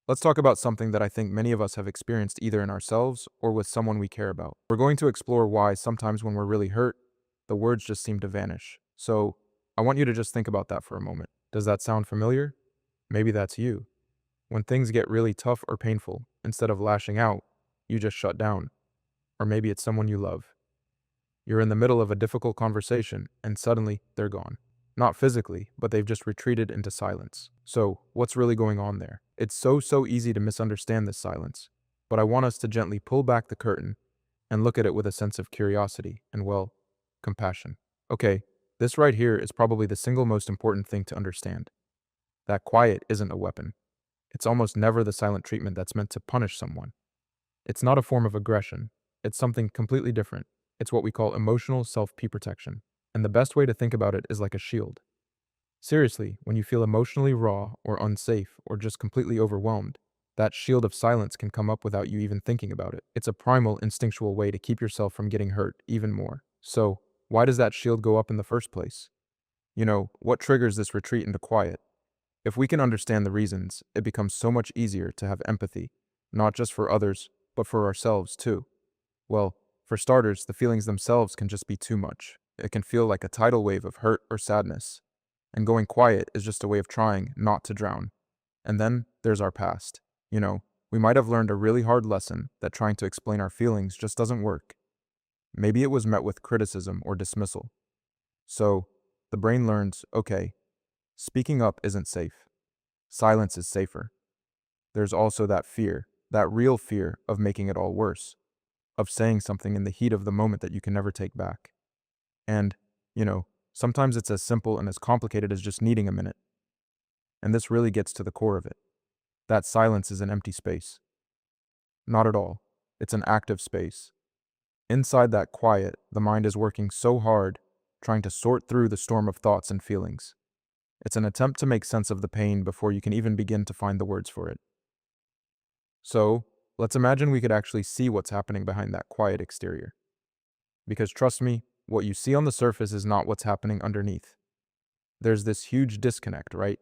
Let's talk about something that I think many of us have experienced either in ourselves or with someone we care about. We're going to explore why sometimes when we're really hurt, the words just seem to vanish. So, I want you to just think about that for a moment. Does that sound familiar? Maybe that's you. When things get really tough or painful, instead of lashing out, you just shut down. Or maybe it's someone you love. You're in the middle of a difficult conversation, and suddenly they're gone. Not physically, but they've just retreated into silence. So, what's really going on there? It's so easy to misunderstand this silence, but I want us to gently pull back the curtain and look at it with a sense of curiosity and, well, compassion. Okay, this right here is probably the single most important thing to understand. That quiet isn't a weapon. It's almost never the silent treatment that's meant to punish someone. It's not a form of aggression. It's something completely different. It's what we call emotional self-protection. And the best way to think about it is like a shield. Seriously, when you feel emotionally raw or unsafe or just completely overwhelmed, that shield of silence can come up without you even thinking about it. It's a primal, instinctual way to keep yourself from getting hurt even more. So, why does that shield go up in the first place? What triggers this retreat into quiet? If we can understand the reasons, it becomes so much easier to have empathy, not just for others, but for ourselves too. Well, for starters, the feelings themselves can just be too much. It can feel like a tidal wave of hurt or sadness. And going quiet is just a way of trying not to drown. And then there's our past. We might have learned a really hard lesson that trying to explain our feelings just doesn't work. Maybe it was met with criticism or dismissal. So, the brain learns, okay, speaking up isn't safe. Silence is safer. There's also that fear, that real fear of making it all worse, of saying something in the heat of the moment that you can never take back. And, sometimes it's as simple and as complicated as just needing a minute. And this really gets to the core of it. That silence is an empty space. Not at all. It's an active space. Inside that quiet, the mind is working so hard, trying to sort through the storm of thoughts and feelings. It's an attempt to make sense of the pain before you can even begin to find the words for it. So, let's imagine we could actually see what's happening behind that quiet exterior. Because trust me, what you see on the surface is not what's happening underneath. There's this huge disconnect, right?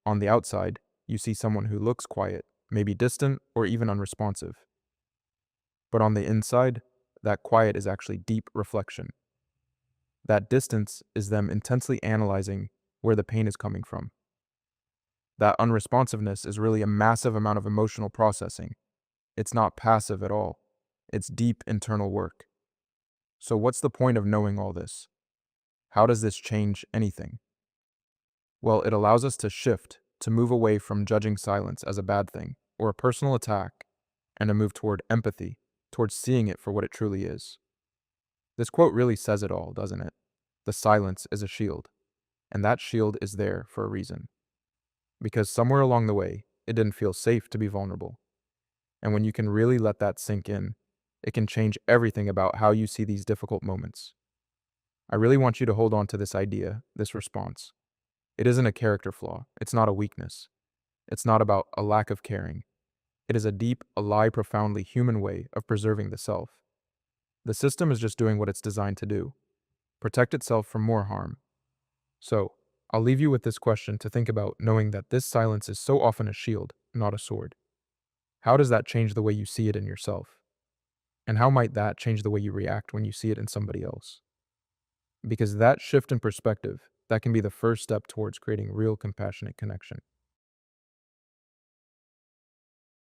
On the outside, you see someone who looks quiet, maybe distant or even unresponsive. But on the inside, that quiet is actually deep reflection. That distance is them intensely analyzing where the pain is coming from. That unresponsiveness is really a massive amount of emotional processing. It's not passive at all. It's deep internal work. So what's the point of knowing all this? How does this change anything? Well, it allows us to shift, to move away from judging silence as a bad thing or a personal attack, and to move toward empathy, towards seeing it for what it truly is. This quote really says it all, doesn't it? The silence is a shield, and that shield is there for a reason. Because somewhere along the way, it didn't feel safe to be vulnerable. And when you can really let that sink in, it can change everything about how you see these difficult moments. I really want you to hold on to this idea, this response. It isn't a character flaw. It's not a weakness. It's not about a lack of caring. It is a deep, alive, profoundly human way of preserving the self. The system is just doing what it's designed to do, protect itself from more harm. So, I'll leave you with this question to think about, knowing that this silence is so often a shield, not a sword. How does that change the way you see it in yourself? And how might that change the way you react when you see it in somebody else? Because that shift in perspective, that can be the first step towards creating real compassionate connection.